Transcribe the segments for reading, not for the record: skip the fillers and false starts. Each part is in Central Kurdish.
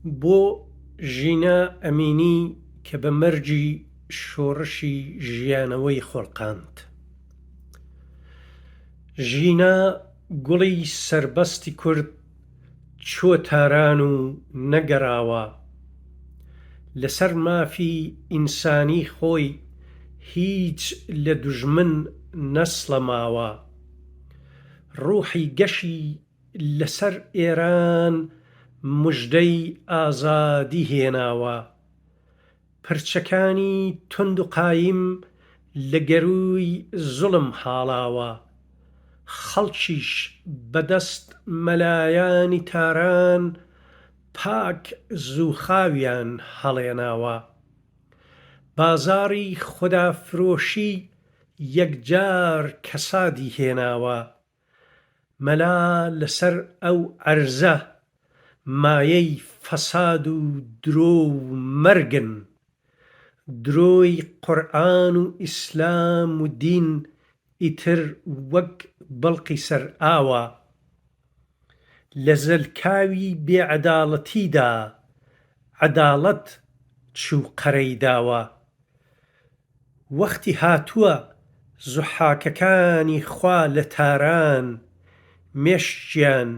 بۆ ژینە ئەمینی کە بە مەرجی شۆڕشی ژیانەوەی خۆڵقاند. ژینە گوڵی سەربەستی کورد چووە تاران و نەگەڕاوە، لەسەر مافی ئینسانی خۆی هیچ لە دوژمن نەسڵەماوە. ڕووحی گەشی لەسەر ئێران موژدەی ئازادی هێناوە. پرچەکانی توند و قایم لە گەرووی زوڵم هاڵاوە، خەڵکیش بەدەست مەلایانی تاران پاک زووخاویان هەڵێناوە. بازاڕی خودافرۆشی یەکجار کەسادی هێناوە، مەلا لەسەر ئەو عەرزە مایەی فەساد و درۆ و مەرگن. درۆی قورئان و ئیسلام و دین ئیتر وەک بەڵقی سەر ئاوە، لە زەلکاوی بێعەداڵەتیدا عەداڵەت چوو قەرەی داوە. وەختی هاتووە زوحاکەکانی خوا لە تاران مێشکیان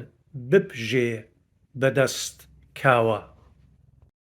بپژێ بەدەست کاوە.